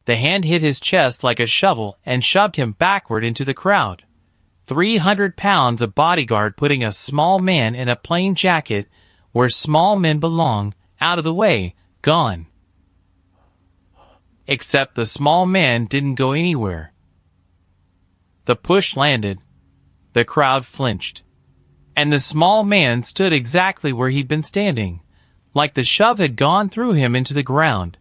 The hand hit his chest like a shovel and shoved him backward into the crowd. 300 pounds of Bodyguard putting a small man in a plain jacket where small men belong, out of the way, gone. Except the small man didn't go anywhere. The push landed. The crowd flinched. And the small man stood exactly where he'd been standing, like the shove had gone through him into the ground,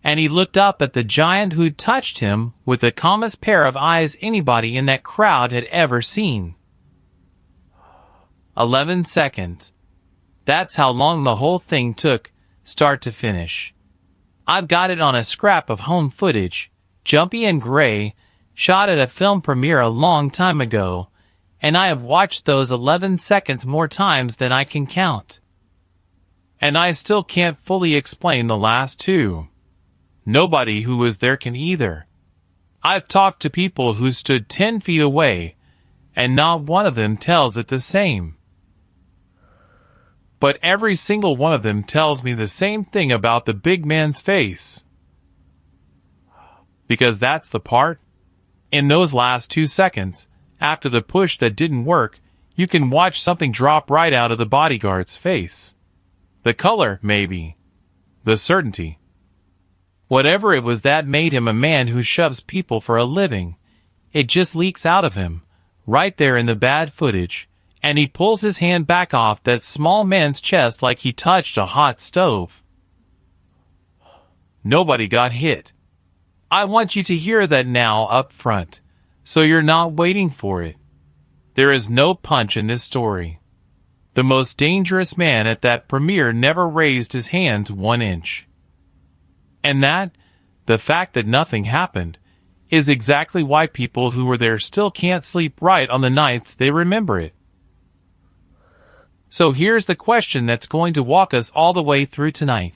and he looked up at the giant who'd touched him with the calmest pair of eyes anybody in that crowd had ever seen. 11 seconds. That's how long the whole thing took, start to finish. I've got it on a scrap of home footage, jumpy and gray, shot at a film premiere a long time ago, and I have watched those 11 seconds more times than I can count. And I still can't fully explain the last two. Nobody who was there can either. I've talked to people who stood 10 feet away, and not one of them tells it the same. But every single one of them tells me the same thing about the big man's face. Because that's the part. In those last 2 seconds, after the push that didn't work, you can watch something drop right out of the Bodyguard's face. The color, maybe. The certainty. Whatever it was that made him a man who shoves people for a living, it just leaks out of him, right there in the bad footage, and he pulls his hand back off that small man's chest like he touched a hot stove. Nobody got hit. I want you to hear that now up front, so you're not waiting for it. There is no punch in this story. The most dangerous man at that premiere never raised his hands 1 inch. And that, the fact that nothing happened, is exactly why people who were there still can't sleep right on the nights they remember it. So here's the question that's going to walk us all the way through tonight.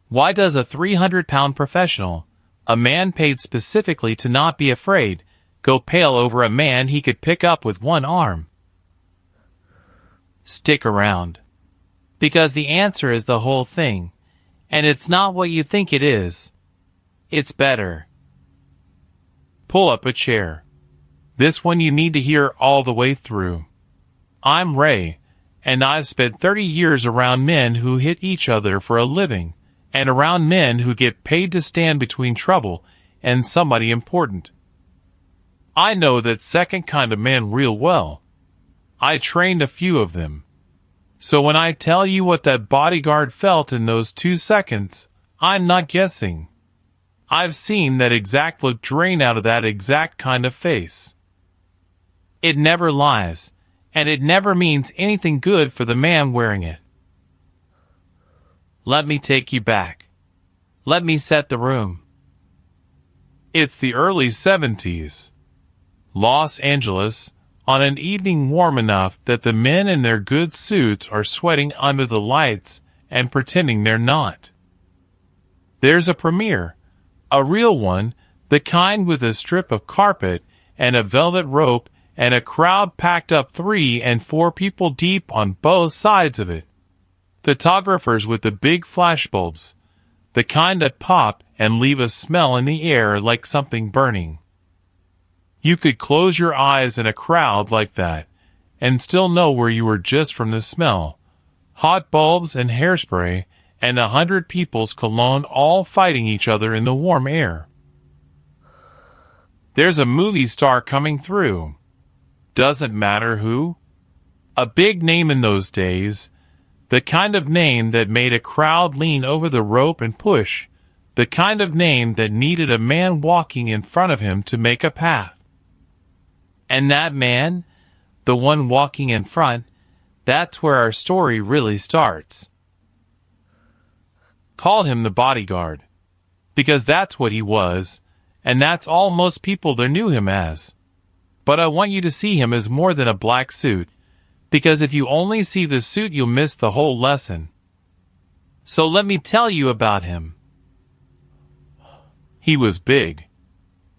Why does a 300-pound professional, a man paid specifically to not be afraid, go pale over a man he could pick up with one arm? Stick around. Because the answer is the whole thing, and it's not what you think it is. It's better. Pull up a chair. This one you need to hear all the way through. I'm Ray, and I've spent 30 years around men who hit each other for a living, and around men who get paid to stand between trouble and somebody important. I know that second kind of men real well. I trained a few of them. So when I tell you what that Bodyguard felt in those 2 seconds, I'm not guessing. I've seen that exact look drain out of that exact kind of face. It never lies, and it never means anything good for the man wearing it. Let me take you back. Let me set the room. It's the early 70s. Los Angeles, on an evening warm enough that the men in their good suits are sweating under the lights and pretending they're not. There's a premiere, a real one, the kind with a strip of carpet and a velvet rope and a crowd packed up 3 and 4 people deep on both sides of it. Photographers with the big flashbulbs, the kind that pop and leave a smell in the air like something burning. You could close your eyes in a crowd like that and still know where you were just from the smell. Hot bulbs and hairspray and 100 people's cologne all fighting each other in the warm air. There's a movie star coming through. Doesn't matter who. A big name in those days. The kind of name that made a crowd lean over the rope and push. The kind of name that needed a man walking in front of him to make a path. And that man, the one walking in front, that's where our story really starts. Call him the Bodyguard, because that's what he was, and that's all most people there knew him as. But I want you to see him as more than a black suit, because if you only see the suit you'll miss the whole lesson. So let me tell you about him. He was big.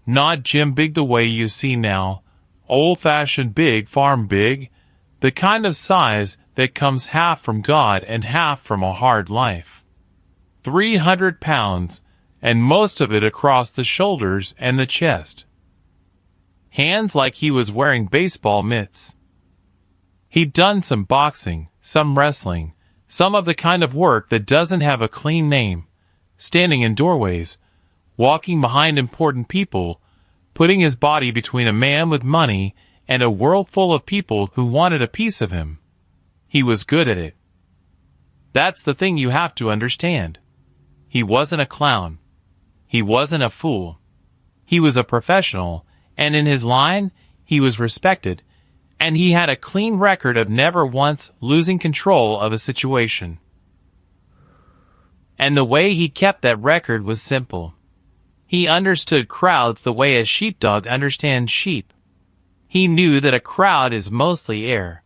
Not Jim Big the way you see now, old-fashioned big, farm big, the kind of size that comes half from God and half from a hard life. 300 pounds, and most of it across the shoulders and the chest. Hands like he was wearing baseball mitts. He'd done some boxing, some wrestling, some of the kind of work that doesn't have a clean name, standing in doorways, walking behind important people, putting his body between a man with money and a world full of people who wanted a piece of him. He was good at it. That's the thing you have to understand. He wasn't a clown. He wasn't a fool. He was a professional, and in his line, he was respected, and he had a clean record of never once losing control of a situation. And the way he kept that record was simple. He understood crowds the way a sheepdog understands sheep. He knew that a crowd is mostly air.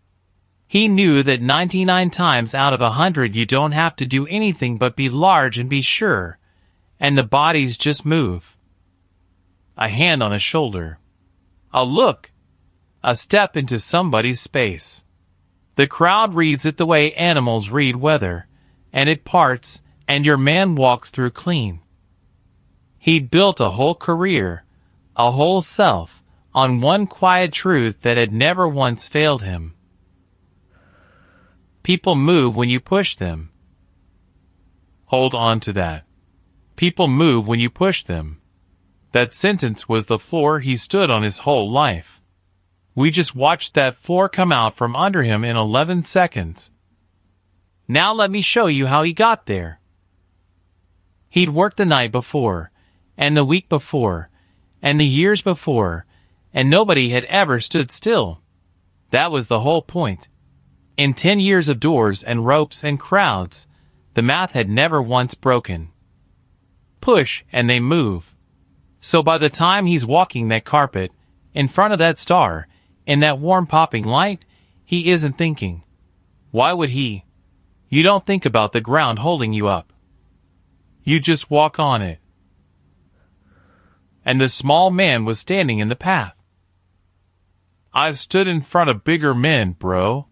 He knew that 99 times out of 100 you don't have to do anything but be large and be sure, and the bodies just move. A hand on a shoulder. A look. A step into somebody's space. The crowd reads it the way animals read weather, and it parts, and your man walks through clean. He'd built a whole career, a whole self, on one quiet truth that had never once failed him. People move when you push them. Hold on to that. People move when you push them. That sentence was the floor he stood on his whole life. We just watched that floor come out from under him in 11 seconds. Now let me show you how he got there. He'd worked the night before, and the week before, and the years before, and nobody had ever stood still. That was the whole point. In 10 years of doors and ropes and crowds, the math had never once broken. Push and they move. So by the time he's walking that carpet, in front of that star, in that warm popping light, he isn't thinking. Why would he? You don't think about the ground holding you up. You just walk on it. And the small man was standing in the path. I've stood in front of bigger men, bro.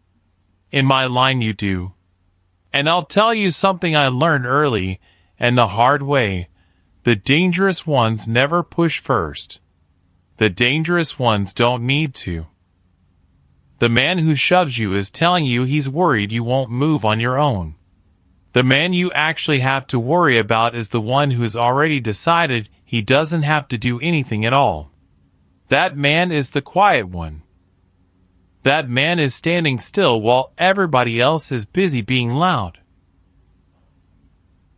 In my line you do. And I'll tell you something I learned early and the hard way. The dangerous ones never push first. The dangerous ones don't need to. The man who shoves you is telling you he's worried you won't move on your own. The man you actually have to worry about is the one who's already decided he doesn't have to do anything at all. That man is the quiet one. That man is standing still while everybody else is busy being loud.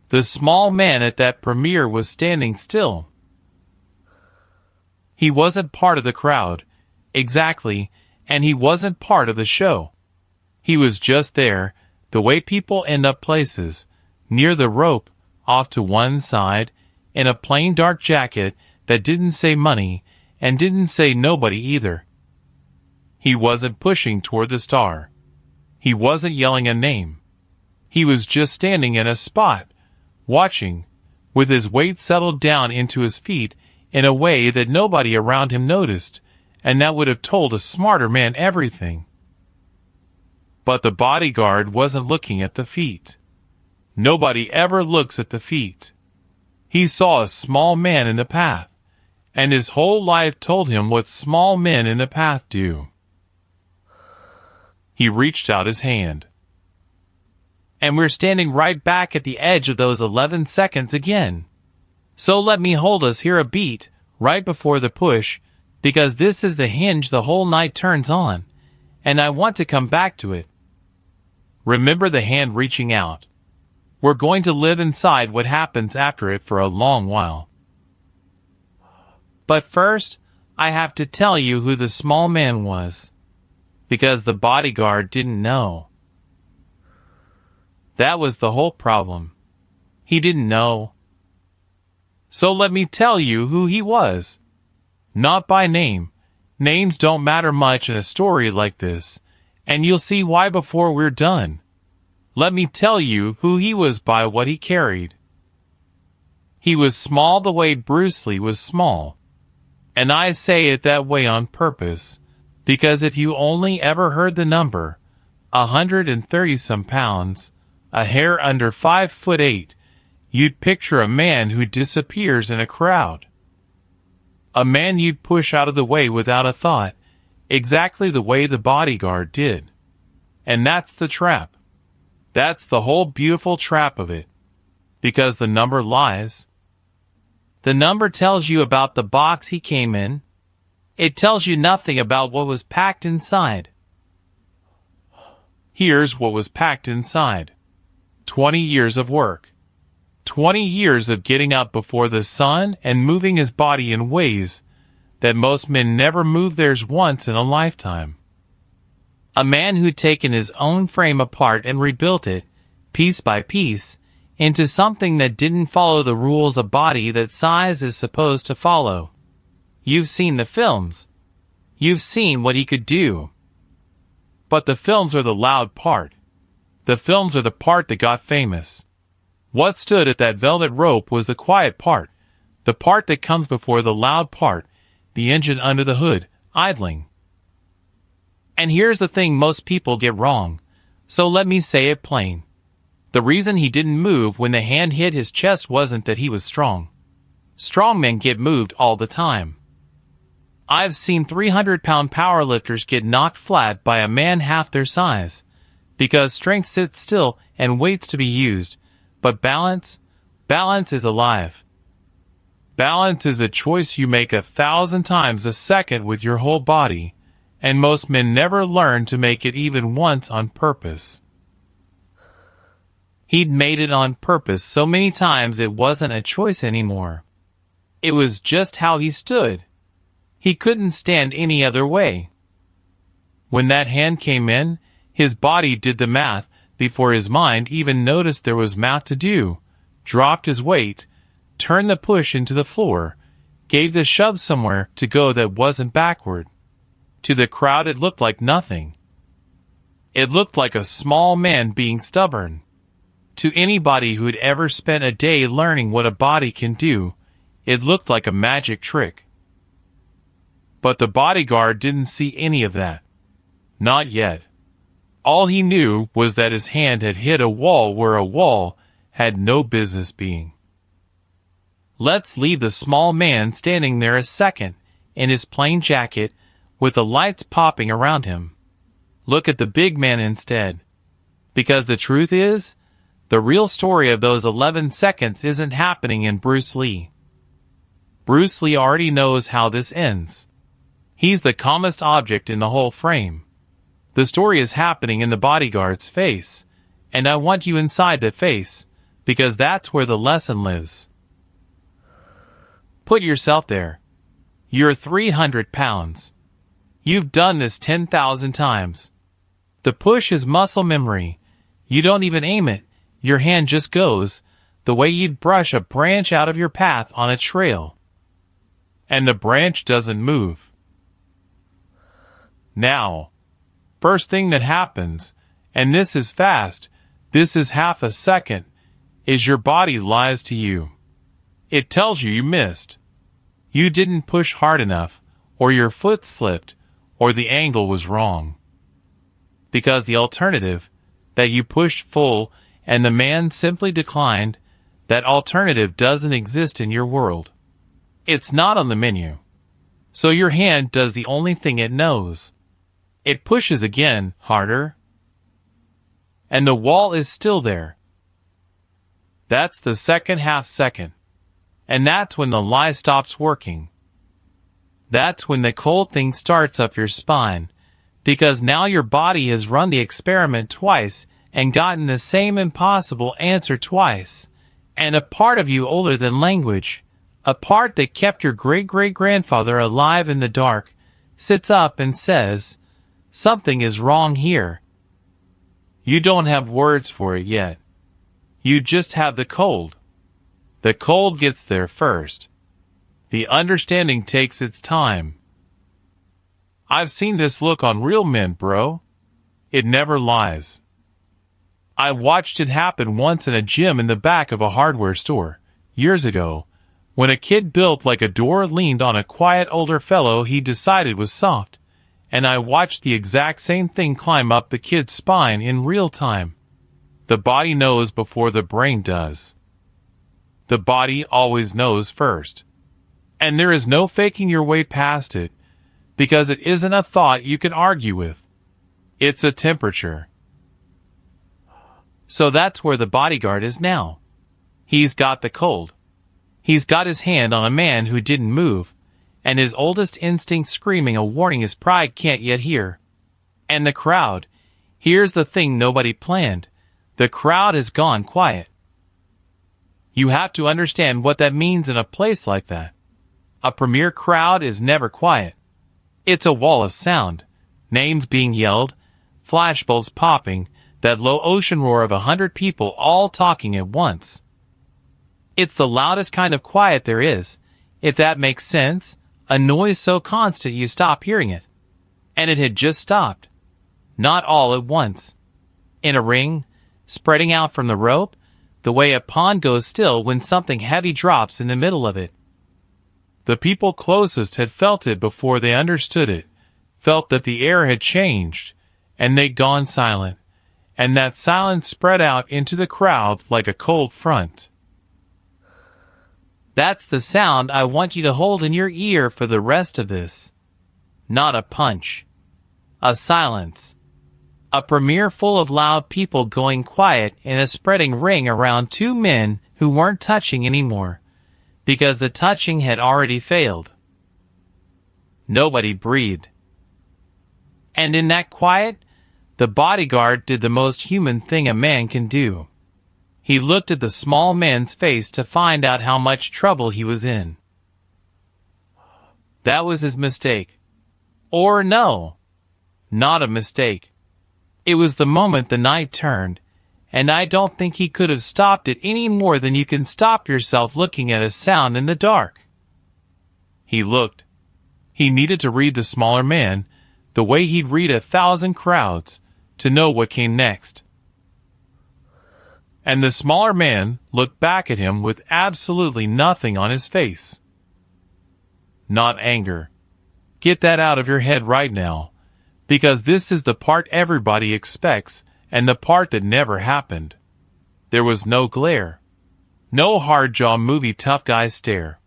The small man at that premiere was standing still. He wasn't part of the crowd, exactly, and he wasn't part of the show. He was just there, the way people end up places, near the rope, off to one side, in a plain dark jacket that didn't say money and didn't say nobody either. He wasn't pushing toward the star. He wasn't yelling a name. He was just standing in a spot, watching, with his weight settled down into his feet in a way that nobody around him noticed, and that would have told a smarter man everything. But the bodyguard wasn't looking at the feet. Nobody ever looks at the feet. He saw a small man in the path, and his whole life told him what small men in the path do. He reached out his hand. And we're standing right back at the edge of those 11 seconds again. So let me hold us here a beat, right before the push, because this is the hinge the whole night turns on, and I want to come back to it. Remember the hand reaching out. We're going to live inside what happens after it for a long while. But first, I have to tell you who the small man was, because the bodyguard didn't know. That was the whole problem. He didn't know. So let me tell you who he was. Not by name. Names don't matter much in a story like this, and you'll see why before we're done. Let me tell you who he was by what he carried. He was small the way Bruce Lee was small. And I say it that way on purpose, because if you only ever heard the number, 130-some pounds, a hair under 5'8", you'd picture a man who disappears in a crowd. A man you'd push out of the way without a thought, exactly the way the Bodyguard did. And that's the trap. That's the whole beautiful trap of it. Because the number lies. The number tells you about the box he came in. It tells you nothing about what was packed inside. Here's what was packed inside. 20 years of work. 20 years of getting up before the sun and moving his body in ways that most men never move theirs once in a lifetime. A man who'd taken his own frame apart and rebuilt it, piece by piece, into something that didn't follow the rules a body that size is supposed to follow. You've seen the films. You've seen what he could do. But the films are the loud part. The films are the part that got famous. What stood at that velvet rope was the quiet part, the part that comes before the loud part, the engine under the hood, idling. And here's the thing most people get wrong, so let me say it plain. The reason he didn't move when the hand hit his chest wasn't that he was strong. Strong men get moved all the time. I've seen 300-pound powerlifters get knocked flat by a man half their size, because strength sits still and waits to be used, but balance is alive. Balance is a choice you make 1,000 times a second with your whole body, and most men never learn to make it even once on purpose. He'd made it on purpose so many times it wasn't a choice anymore. It was just how he stood. He couldn't stand any other way. When that hand came in, his body did the math before his mind even noticed there was math to do, dropped his weight, turned the push into the floor, gave the shove somewhere to go that wasn't backward. To the crowd it looked like nothing. It looked like a small man being stubborn. To anybody who'd ever spent a day learning what a body can do, it looked like a magic trick. But the Bodyguard didn't see any of that. Not yet. All he knew was that his hand had hit a wall where a wall had no business being. Let's leave the small man standing there a second in his plain jacket with the lights popping around him. Look at the big man instead. Because the truth is, the real story of those 11 seconds isn't happening in Bruce Lee. Bruce Lee already knows how this ends. He's the calmest object in the whole frame. The story is happening in the Bodyguard's face, and I want you inside the face, because that's where the lesson lives. Put yourself there. You're 300 pounds. You've done this 10,000 times. The push is muscle memory. You don't even aim it. Your hand just goes, the way you'd brush a branch out of your path on a trail. And the branch doesn't move. Now, first thing that happens, and this is fast, this is half a second, is your body lies to you. It tells you missed. You didn't push hard enough, or your foot slipped, or the angle was wrong. Because the alternative, that you pushed full and the man simply declined, that alternative doesn't exist in your world. It's not on the menu. So your hand does the only thing it knows. It pushes again, harder. And the wall is still there. That's the second half second. And that's when the lie stops working. That's when the cold thing starts up your spine, because now your body has run the experiment twice and gotten the same impossible answer twice. And a part of you older than language, a part that kept your great-great-grandfather alive in the dark, sits up and says, something is wrong here. You don't have words for it yet. You just have the cold. The cold gets there first. The understanding takes its time. I've seen this look on real men, bro. It never lies. I watched it happen once in a gym in the back of a hardware store, years ago, when a kid built like a door leaned on a quiet older fellow he decided was soft, and I watched the exact same thing climb up the kid's spine in real time. The body knows before the brain does. The body always knows first. And there is no faking your way past it, because it isn't a thought you can argue with. It's a temperature. So that's where the bodyguard is now. He's got the cold. He's got his hand on a man who didn't move, and his oldest instinct screaming a warning his pride can't yet hear. And the crowd. Here's the thing nobody planned. The crowd has gone quiet. You have to understand what that means in a place like that. A premiere crowd is never quiet. It's a wall of sound. Names being yelled, flashbulbs popping, that low ocean roar of 100 people all talking at once. It's the loudest kind of quiet there is, if that makes sense, a noise so constant you stop hearing it. And it had just stopped. Not all at once. In a ring, spreading out from the rope, the way a pond goes still when something heavy drops in the middle of it. The people closest had felt it before they understood it, felt that the air had changed, and they'd gone silent, and that silence spread out into the crowd like a cold front. That's the sound I want you to hold in your ear for the rest of this. Not a punch. A silence. A premiere full of loud people going quiet in a spreading ring around two men who weren't touching anymore, because the touching had already failed. Nobody breathed. And in that quiet, the bodyguard did the most human thing a man can do. He looked at the small man's face to find out how much trouble he was in. That was his mistake. Or no, not a mistake. It was the moment the night turned, and I don't think he could have stopped it any more than you can stop yourself looking at a sound in the dark. He looked. He needed to read the smaller man the way he'd read 1,000 crowds to know what came next. And the smaller man looked back at him with absolutely nothing on his face. Not anger. Get that out of your head right now, because this is the part everybody expects and the part that never happened. There was no glare. No hard-jaw movie tough guy stare.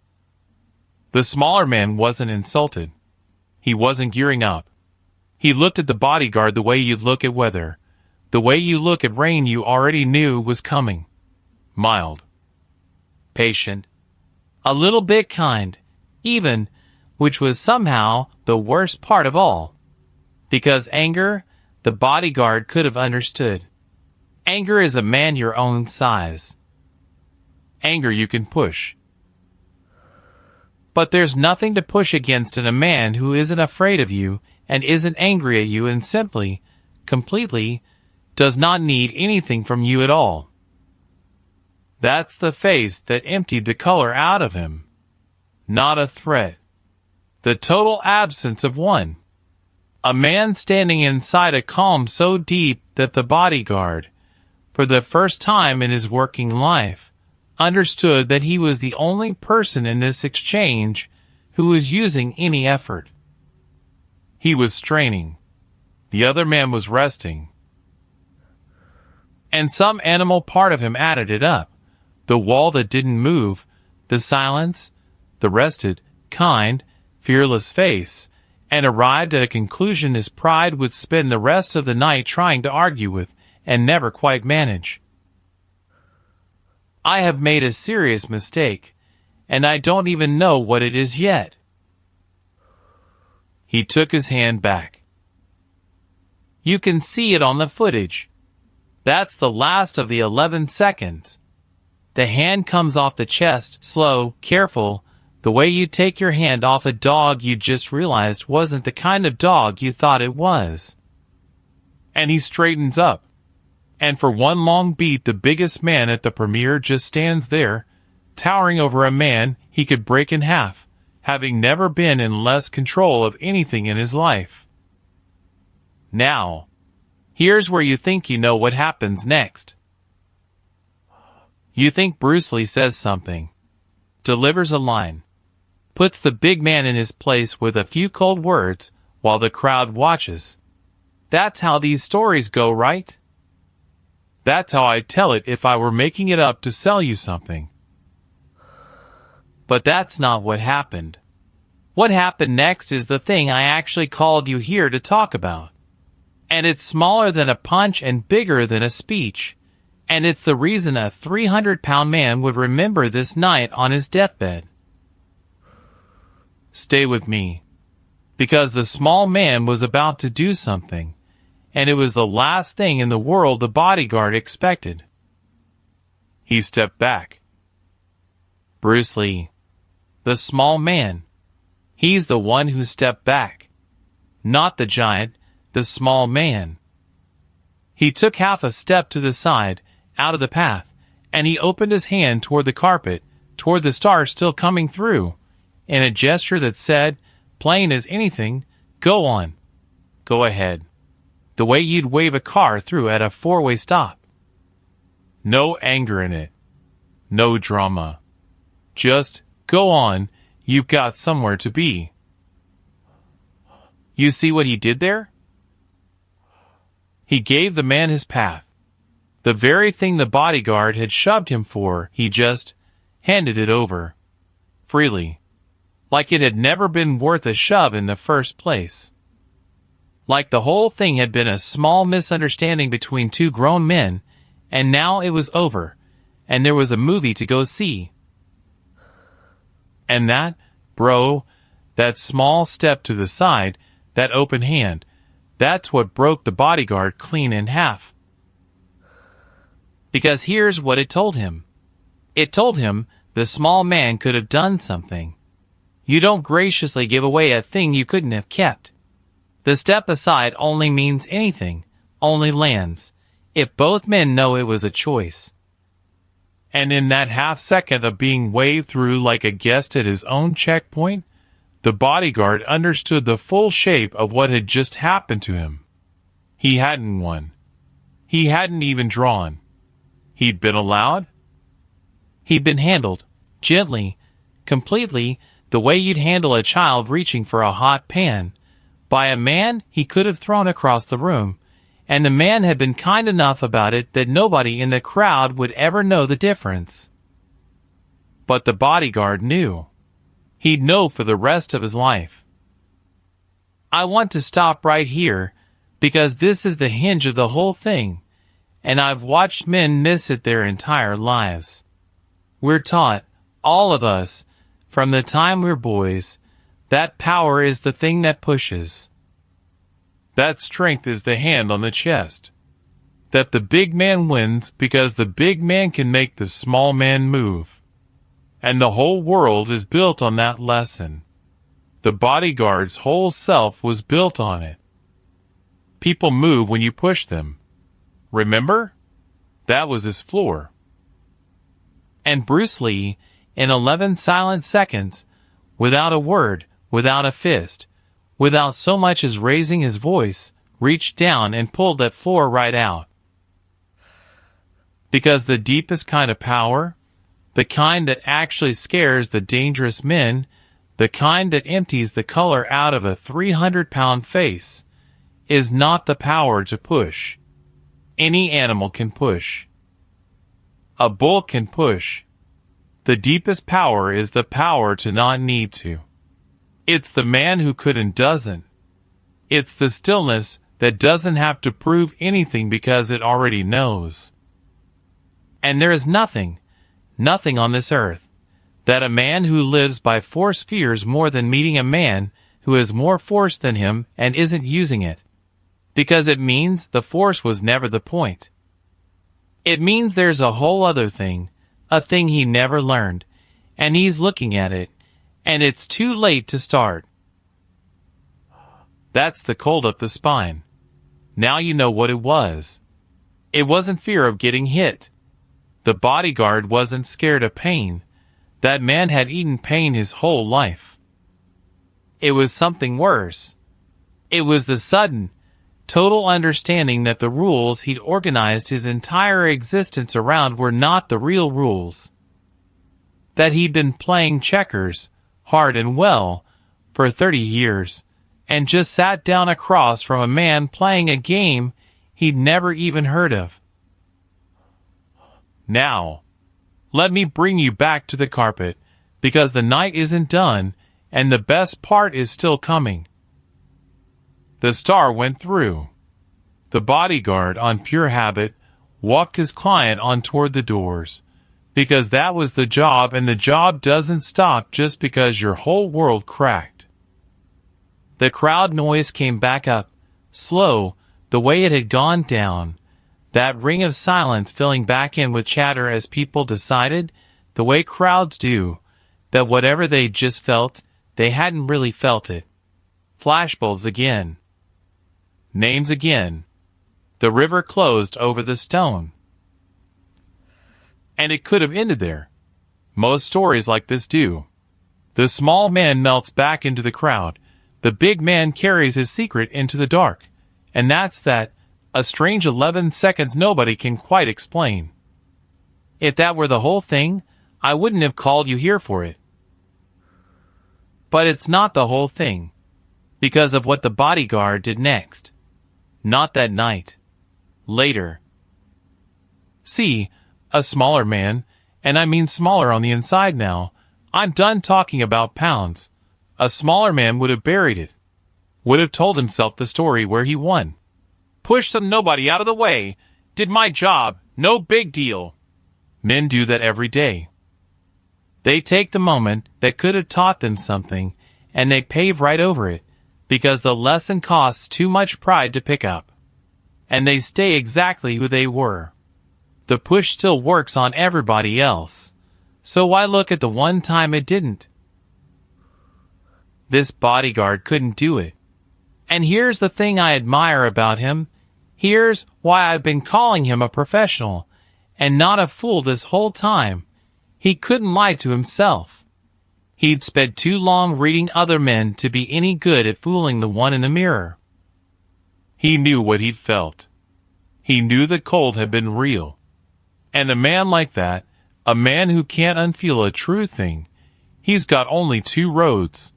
The smaller man wasn't insulted. He wasn't gearing up. He looked at the bodyguard the way you'd look at weather, the way you look at rain you already knew was coming. Mild. Patient. A little bit kind, even, which was somehow the worst part of all. Because anger, the bodyguard could have understood. Anger is a man your own size. Anger you can push. But there's nothing to push against in a man who isn't afraid of you and isn't angry at you and simply, completely, does not need anything from you at all. That's the face that emptied the color out of him. Not a threat. The total absence of one. A man standing inside a calm so deep that the bodyguard, for the first time in his working life, understood that he was the only person in this exchange who was using any effort. He was straining. The other man was resting. And some animal part of him added it up. The wall that didn't move, the silence, the rested, kind, fearless face, and arrived at a conclusion his pride would spend the rest of the night trying to argue with and never quite manage. I have made a serious mistake, and I don't even know what it is yet. He took his hand back. You can see it on the footage. That's the last of the 11 seconds. The hand comes off the chest, slow, careful, the way you take your hand off a dog you just realized wasn't the kind of dog you thought it was. And he straightens up. And for one long beat, the biggest man at the premiere just stands there, towering over a man he could break in half, having never been in less control of anything in his life. Now, here's where you think you know what happens next. You think Bruce Lee says something, delivers a line, puts the big man in his place with a few cold words while the crowd watches. That's how these stories go, right? That's how I'd tell it if I were making it up to sell you something. But that's not what happened. What happened next is the thing I actually called you here to talk about. And it's smaller than a punch and bigger than a speech. And it's the reason a 300-pound man would remember this night on his deathbed. Stay with me. Because the small man was about to do something, and it was the last thing in the world the bodyguard expected. He stepped back. Bruce Lee, the small man, he's the one who stepped back. Not the giant, the small man. He took half a step to the side, out of the path, and he opened his hand toward the carpet, toward the stars still coming through, in a gesture that said, plain as anything, go on. Go ahead. The way you'd wave a car through at a four-way stop. No anger in it. No drama. Just go on, you've got somewhere to be. You see what he did there? He gave the man his path. The very thing the bodyguard had shoved him for, he just handed it over. Freely. Like it had never been worth a shove in the first place. Like the whole thing had been a small misunderstanding between two grown men, and now it was over, and there was a movie to go see. And that, bro, that small step to the side, that open hand, that's what broke the bodyguard clean in half. Because here's what it told him. It told him the small man could have done something. You don't graciously give away a thing you couldn't have kept. The step aside only means anything, only lands, if both men know it was a choice. And in that half second of being waved through like a guest at his own checkpoint, the bodyguard understood the full shape of what had just happened to him. He hadn't won. He hadn't even drawn. He'd been allowed. He'd been handled, gently, completely, the way you'd handle a child reaching for a hot pan, by a man he could have thrown across the room, and the man had been kind enough about it that nobody in the crowd would ever know the difference. But the bodyguard knew. He'd know for the rest of his life. I want to stop right here, because this is the hinge of the whole thing, and I've watched men miss it their entire lives. We're taught, all of us, from the time we're boys, that power is the thing that pushes. That strength is the hand on the chest. That the big man wins because the big man can make the small man move. And the whole world is built on that lesson. The bodyguard's whole self was built on it. People move when you push them. Remember? That was his floor. And Bruce Lee, in 11 silent seconds, without a word, without a fist, without so much as raising his voice, reached down and pulled that floor right out. Because the deepest kind of power, the kind that actually scares the dangerous men, the kind that empties the color out of a 300-pound face, is not the power to push. Any animal can push. A bull can push. The deepest power is the power to not need to. It's the man who could and doesn't. It's the stillness that doesn't have to prove anything because it already knows. And there is nothing on this earth, that a man who lives by force fears more than meeting a man who has more force than him and isn't using it, because it means the force was never the point. It means there's a whole other thing, a thing he never learned, and he's looking at it, and it's too late to start. That's the cold up the spine. Now you know what it was. It wasn't fear of getting hit. The bodyguard wasn't scared of pain. That man had eaten pain his whole life. It was something worse. It was the sudden, total understanding that the rules he'd organized his entire existence around were not the real rules. That he'd been playing checkers, hard and well, for 30 years, and just sat down across from a man playing a game he'd never even heard of. Now, let me bring you back to the carpet, because the night isn't done and the best part is still coming. The star went through. The bodyguard, on pure habit, walked his client on toward the doors, because that was the job, and the job doesn't stop just because your whole world cracked. The crowd noise came back up, slow, the way it had gone down, that ring of silence filling back in with chatter as people decided, the way crowds do, that whatever they'd just felt, they hadn't really felt it. Flashbulbs again. Names again. The river closed over the stone. And it could have ended there. Most stories like this do. The small man melts back into the crowd. The big man carries his secret into the dark. And that's that, a strange 11 seconds nobody can quite explain. If that were the whole thing, I wouldn't have called you here for it. But it's not the whole thing, because of what the bodyguard did next. Not that night. Later. See, a smaller man, and I mean smaller on the inside now. I'm done talking about pounds. A smaller man would have buried it. Would have told himself the story where he won. Pushed some nobody out of the way. Did my job. No big deal. Men do that every day. They take the moment that could have taught them something, and they pave right over it, because the lesson costs too much pride to pick up. And they stay exactly who they were. The push still works on everybody else. So why look at the one time it didn't? This bodyguard couldn't do it. And here's the thing I admire about him. Here's why I've been calling him a professional, and not a fool this whole time. He couldn't lie to himself. He'd spent too long reading other men to be any good at fooling the one in the mirror. He knew what he'd felt. He knew the cold had been real. And a man like that, a man who can't unfeel a true thing, he's got only two roads.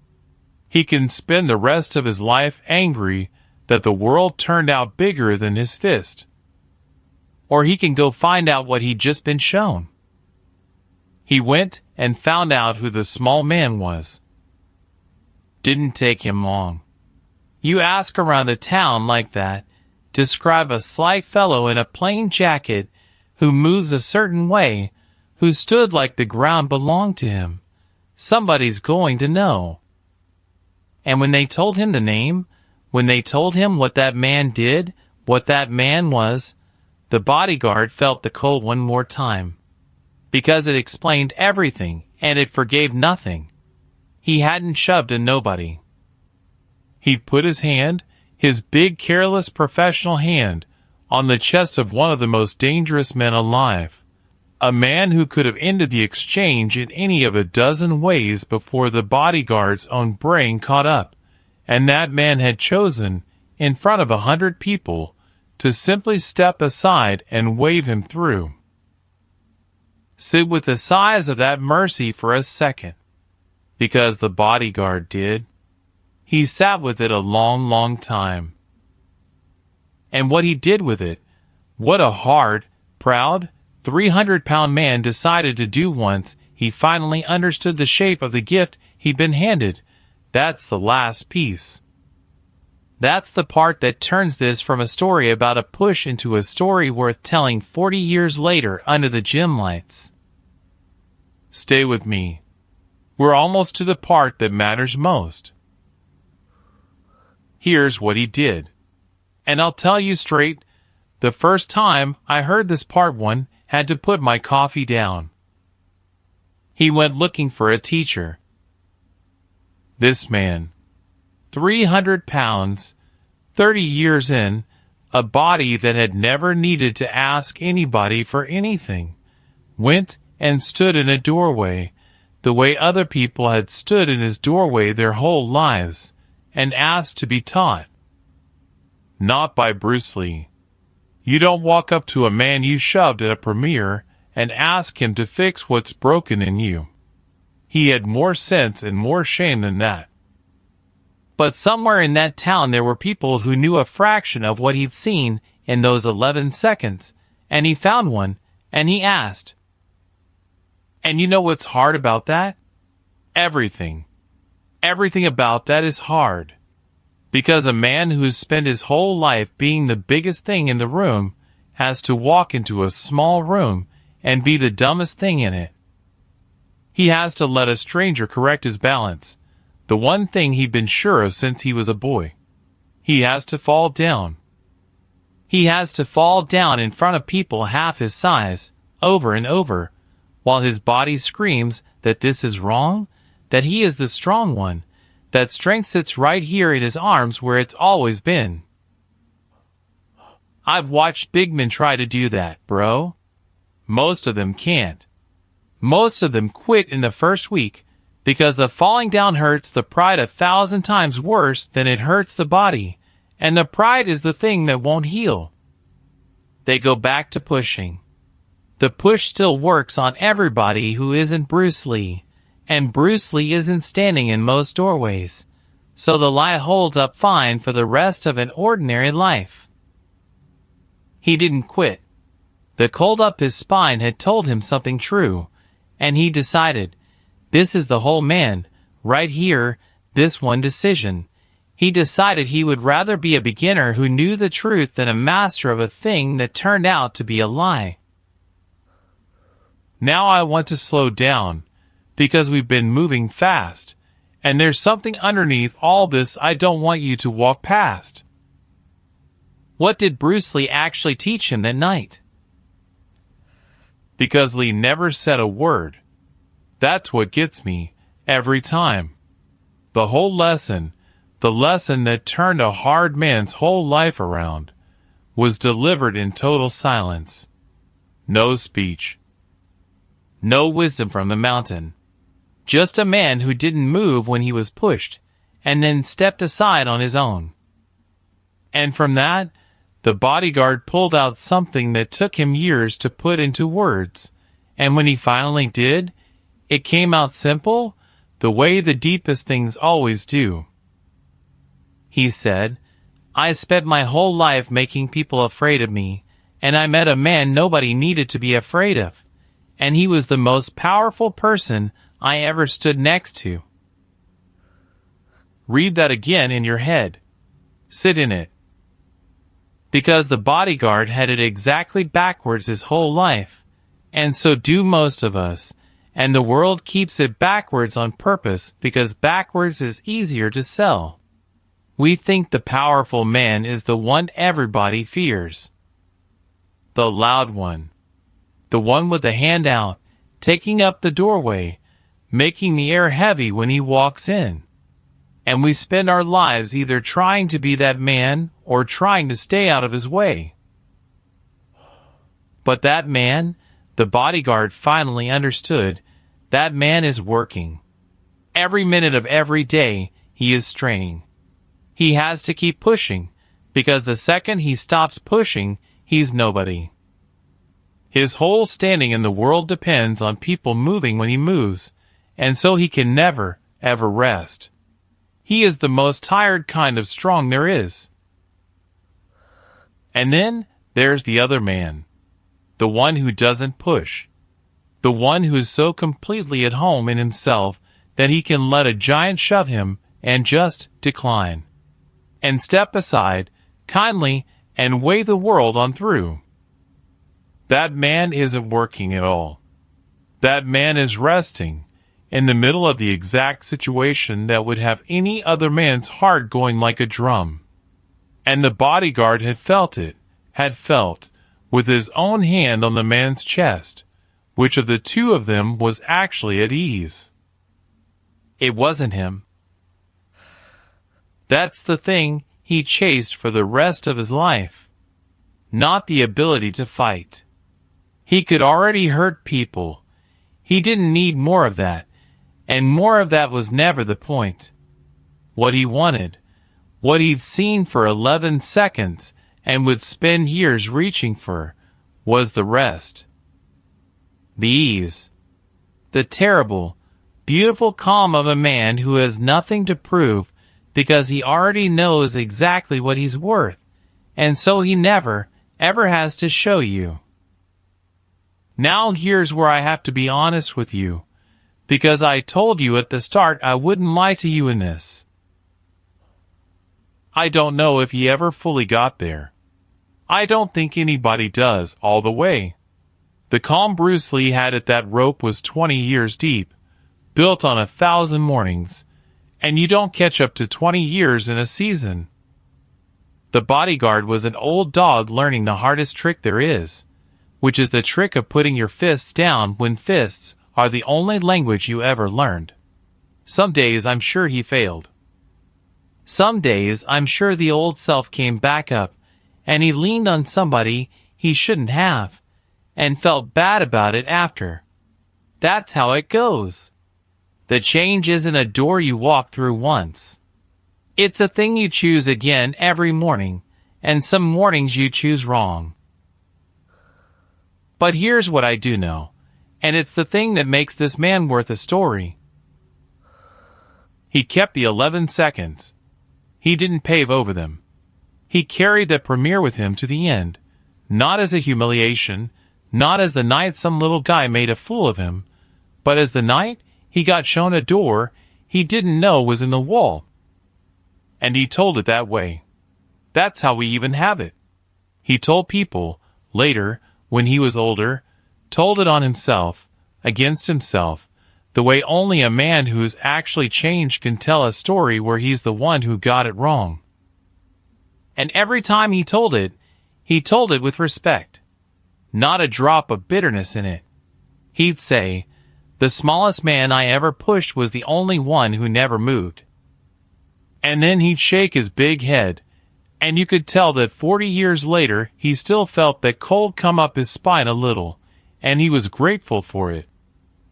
He can spend the rest of his life angry that the world turned out bigger than his fist. Or he can go find out what he'd just been shown. He went and found out who the small man was. Didn't take him long. You ask around the town like that, describe a slight fellow in a plain jacket who moves a certain way, who stood like the ground belonged to him. Somebody's going to know. And when they told him the name, when they told him what that man did, what that man was, the bodyguard felt the cold one more time. Because it explained everything, and it forgave nothing. He hadn't shoved a nobody. He'd put his hand, his big, careless, professional hand, on the chest of one of the most dangerous men alive. A man who could have ended the exchange in any of a dozen ways before the bodyguard's own brain caught up, and that man had chosen, in front of 100 people, to simply step aside and wave him through. Sit with the size of that mercy for a second, because the bodyguard did. He sat with it a long, long time. And what he did with it, what a hard, proud, 300-pound man decided to do once he finally understood the shape of the gift he'd been handed. That's the last piece. That's the part that turns this from a story about a push into a story worth telling 40 years later under the gym lights. Stay with me. We're almost to the part that matters most. Here's what he did. And I'll tell you straight, the first time I heard this part one had to put my coffee down. He went looking for a teacher. This man, 300 pounds, 30 years in, a body that had never needed to ask anybody for anything, went and stood in a doorway, the way other people had stood in his doorway their whole lives, and asked to be taught. Not by Bruce Lee. You don't walk up to a man you shoved at a premiere and ask him to fix what's broken in you. He had more sense and more shame than that. But somewhere in that town there were people who knew a fraction of what he'd seen in those 11 seconds, and he found one, and he asked. And you know what's hard about that? Everything. Everything about that is hard. Because a man who's spent his whole life being the biggest thing in the room has to walk into a small room and be the dumbest thing in it. He has to let a stranger correct his balance, the one thing he'd been sure of since he was a boy. He has to fall down. He has to fall down in front of people half his size, over and over, while his body screams that this is wrong, that he is the strong one, that strength sits right here in his arms where it's always been. I've watched big men try to do that, bro. Most of them can't. Most of them quit in the first week because the falling down hurts the pride 1,000 times worse than it hurts the body, and the pride is the thing that won't heal. They go back to pushing. The push still works on everybody who isn't Bruce Lee, and Bruce Lee isn't standing in most doorways, so the lie holds up fine for the rest of an ordinary life. He didn't quit. The cold up his spine had told him something true, and he decided, this is the whole man, right here, this one decision. He decided he would rather be a beginner who knew the truth than a master of a thing that turned out to be a lie. Now I want to slow down, because we've been moving fast, and there's something underneath all this I don't want you to walk past. What did Bruce Lee actually teach him that night? Because Lee never said a word. That's what gets me, every time. The whole lesson, the lesson that turned a hard man's whole life around, was delivered in total silence. No speech. No wisdom from the mountain. Just a man who didn't move when he was pushed, and then stepped aside on his own. And from that, the bodyguard pulled out something that took him years to put into words, and when he finally did, it came out simple, the way the deepest things always do. He said, I spent my whole life making people afraid of me, and I met a man nobody needed to be afraid of, and he was the most powerful person I ever stood next to. Read that again in your head. Sit in it. Because the bodyguard had it exactly backwards his whole life, and so do most of us, and the world keeps it backwards on purpose because backwards is easier to sell. We think the powerful man is the one everybody fears. The loud one. The one with the hand out, taking up the doorway, making the air heavy when he walks in. And we spend our lives either trying to be that man or trying to stay out of his way. But that man, the bodyguard finally understood, that man is working. Every minute of every day, he is straining. He has to keep pushing, because the second he stops pushing, he's nobody. His whole standing in the world depends on people moving when he moves, and so he can never, ever rest. He is the most tired kind of strong there is. And then there's the other man, the one who doesn't push, the one who is so completely at home in himself that he can let a giant shove him and just decline, and step aside kindly and weigh the world on through. That man isn't working at all. That man is resting in the middle of the exact situation that would have any other man's heart going like a drum. And the bodyguard had felt it, with his own hand on the man's chest, which of the two of them was actually at ease. It wasn't him. That's the thing he chased for the rest of his life, not the ability to fight. He could already hurt people. He didn't need more of that. And more of that was never the point. What he wanted, what he'd seen for 11 seconds and would spend years reaching for, was the rest. The ease. The terrible, beautiful calm of a man who has nothing to prove because he already knows exactly what he's worth, and so he never, ever has to show you. Now here's where I have to be honest with you. because I told you at the start I wouldn't lie to you in this. I don't know if he ever fully got there. I don't think anybody does all the way. The calm Bruce Lee had at that rope was 20 years deep, built on 1,000 mornings, and you don't catch up to 20 years in a season. The Bodyguard was an old dog learning the hardest trick there is, which is the trick of putting your fists down when fists are the only language you ever learned. Some days I'm sure he failed. Some days I'm sure the old self came back up, and he leaned on somebody he shouldn't have, and felt bad about it after. That's how it goes. The change isn't a door you walk through once. It's a thing you choose again every morning, and some mornings you choose wrong. But here's what I do know, and it's the thing that makes this man worth a story. He kept the 11 seconds. He didn't pave over them. He carried the premiere with him to the end, not as a humiliation, not as the night some little guy made a fool of him, but as the night he got shown a door he didn't know was in the wall. And he told it that way. That's how we even have it. He told people, later, when he was older, told it on himself, against himself, the way only a man who's actually changed can tell a story where he's the one who got it wrong. And every time he told it with respect. Not a drop of bitterness in it. He'd say, "The smallest man I ever pushed was the only one who never moved." And then he'd shake his big head, and you could tell that 40 years later he still felt that cold come up his spine a little, and he was grateful for it.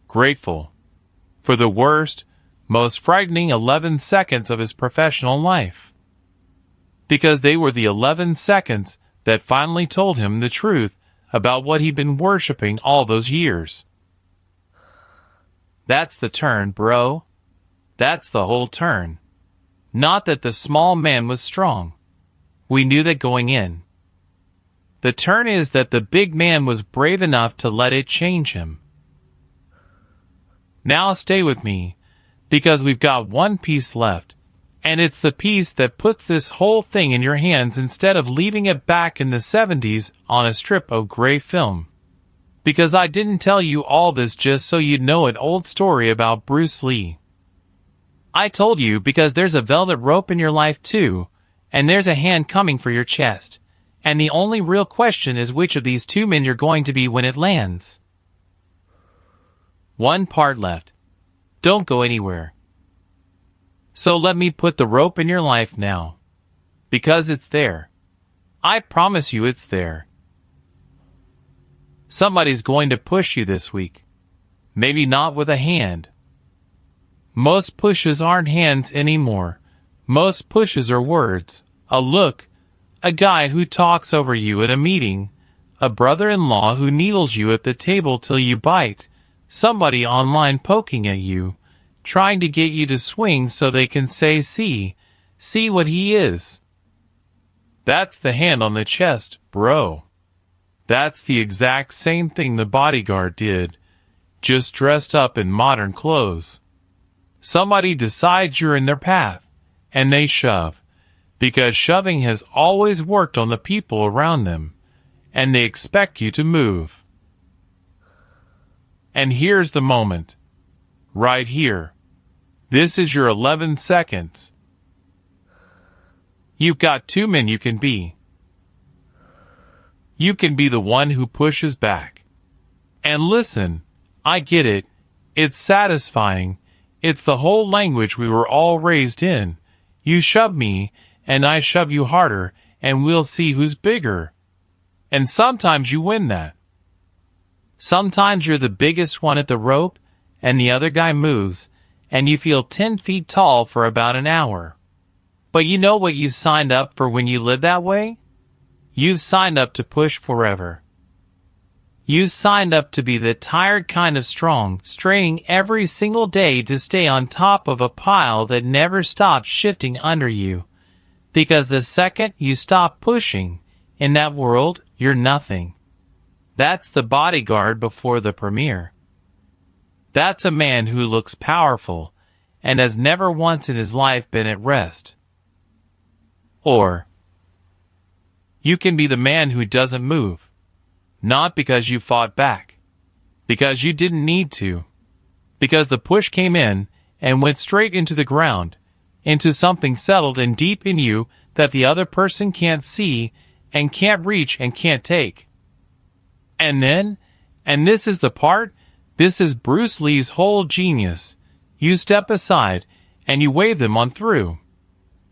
Grateful. For the worst, most frightening 11 seconds of his professional life. Because they were the 11 seconds that finally told him the truth about what he'd been worshipping all those years. That's the turn, bro. That's the whole turn. Not that the small man was strong. We knew that going in. The turn is that the big man was brave enough to let it change him. Now stay with me, because we've got one piece left, and it's the piece that puts this whole thing in your hands instead of leaving it back in the 70s on a strip of gray film. Because I didn't tell you all this just so you'd know an old story about Bruce Lee. I told you because there's a velvet rope in your life too, and there's a hand coming for your chest, and the only real question is which of these two men you're going to be when it lands. One part left. Don't go anywhere. So let me put the rope in your life now. Because it's there. I promise you it's there. Somebody's going to push you this week. Maybe not with a hand. Most pushes aren't hands anymore. Most pushes are words, a look, a guy who talks over you at a meeting, a brother-in-law who needles you at the table till you bite, somebody online poking at you, trying to get you to swing so they can say, see what he is. That's the hand on the chest, bro. That's the exact same thing the Bodyguard did, just dressed up in modern clothes. Somebody decides you're in their path, and they shove, because shoving has always worked on the people around them, and they expect you to move. And here's the moment. Right here. This is your 11 seconds. You've got two men you can be. You can be the one who pushes back. And listen, I get it. It's satisfying. It's the whole language we were all raised in. You shove me, and I shove you harder, and we'll see who's bigger. And sometimes you win that. Sometimes you're the biggest one at the rope, and the other guy moves, and you feel 10 feet tall for about an hour. But you know what you signed up for when you live that way? You've signed up to push forever. You signed up to be the tired kind of strong, straining every single day to stay on top of a pile that never stops shifting under you. Because the second you stop pushing, in that world, you're nothing. That's the Bodyguard before the premiere. That's a man who looks powerful and has never once in his life been at rest. Or, you can be the man who doesn't move, not because you fought back, because you didn't need to, because the push came in and went straight into the ground, into something settled and deep in you that the other person can't see and can't reach and can't take. And then, and this is the part, this is Bruce Lee's whole genius, you step aside and you wave them on through.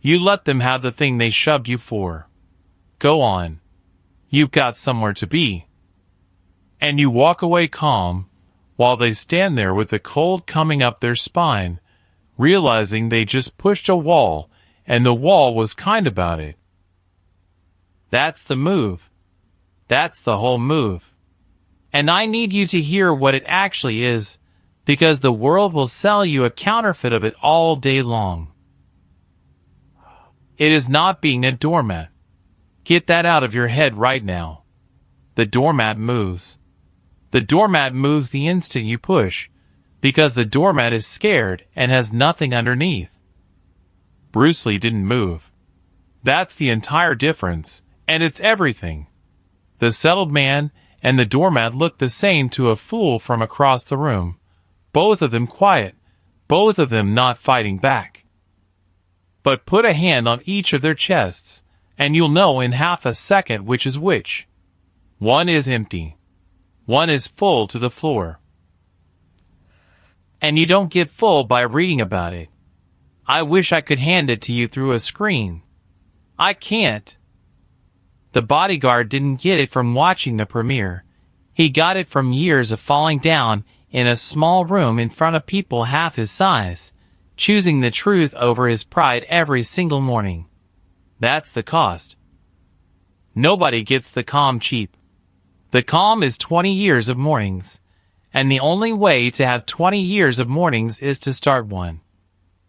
You let them have the thing they shoved you for. Go on. You've got somewhere to be. And you walk away calm, while they stand there with the cold coming up their spine, realizing they just pushed a wall, and the wall was kind about it. That's the move. That's the whole move. And I need you to hear what it actually is, because the world will sell you a counterfeit of it all day long. It is not being a doormat. Get that out of your head right now. The doormat moves. The doormat moves the instant you push, because the doormat is scared and has nothing underneath. Bruce Lee didn't move. That's the entire difference, and it's everything. The settled man and the doormat look the same to a fool from across the room, both of them quiet, both of them not fighting back. But put a hand on each of their chests, and you'll know in half a second which is which. One is empty. One is full to the floor. And you don't get full by reading about it. I wish I could hand it to you through a screen. I can't. The Bodyguard didn't get it from watching the premiere. He got it from years of falling down in a small room in front of people half his size, choosing the truth over his pride every single morning. That's the cost. Nobody gets the calm cheap. The calm is 20 years of mornings, and the only way to have 20 years of mornings is to start one.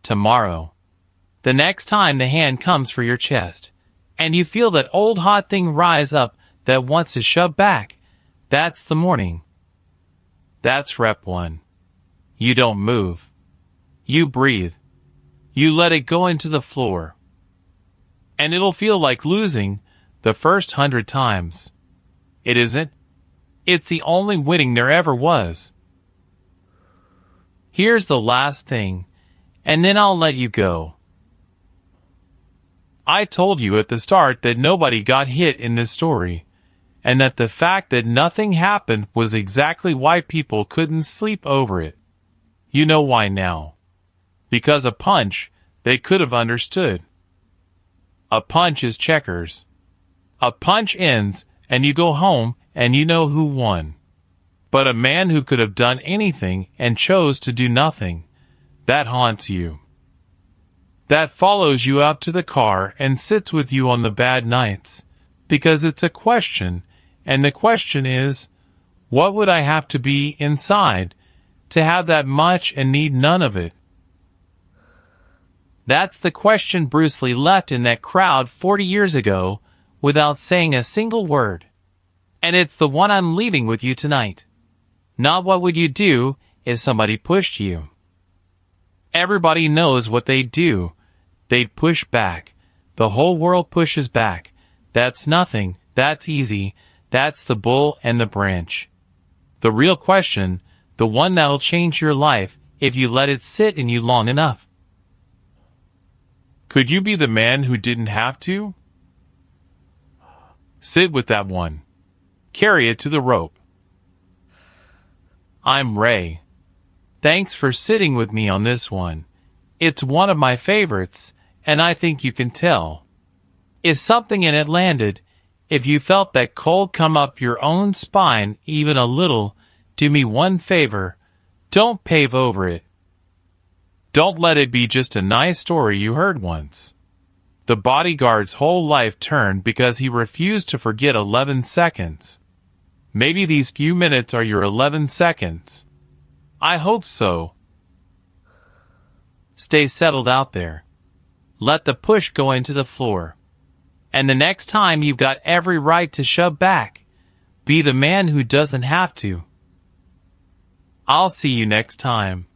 Tomorrow. The next time the hand comes for your chest, and you feel that old hot thing rise up that wants to shove back, that's the morning. That's rep 1. You don't move. You breathe. You let it go into the floor. And it'll feel like losing the first 100 times. It isn't. It's the only winning there ever was. Here's the last thing, and then I'll let you go. I told you at the start that nobody got hit in this story, and that the fact that nothing happened was exactly why people couldn't sleep over it. You know why now. Because a punch they could have understood. A punch is checkers. A punch ends, and you go home, and you know who won. But a man who could have done anything and chose to do nothing, that haunts you. That follows you out to the car and sits with you on the bad nights, because it's a question, and the question is, what would I have to be inside to have that much and need none of it? That's the question Bruce Lee left in that crowd 40 years ago without saying a single word. And it's the one I'm leaving with you tonight. Not what would you do if somebody pushed you. Everybody knows what they'd do. They'd push back. The whole world pushes back. That's nothing. That's easy. That's the bull and the branch. The real question, the one that'll change your life if you let it sit in you long enough. Could you be the man who didn't have to? Sit with that one. Carry it to the rope. I'm Ray. Thanks for sitting with me on this one. It's one of my favorites, and I think you can tell. If something in it landed, if you felt that cold come up your own spine even a little, do me one favor. Don't pave over it. Don't let it be just a nice story you heard once. The Bodyguard's whole life turned because he refused to forget 11 seconds. Maybe these few minutes are your 11 seconds. I hope so. Stay settled out there. Let the push go into the floor. And the next time you've got every right to shove back. Be the man who doesn't have to. I'll see you next time.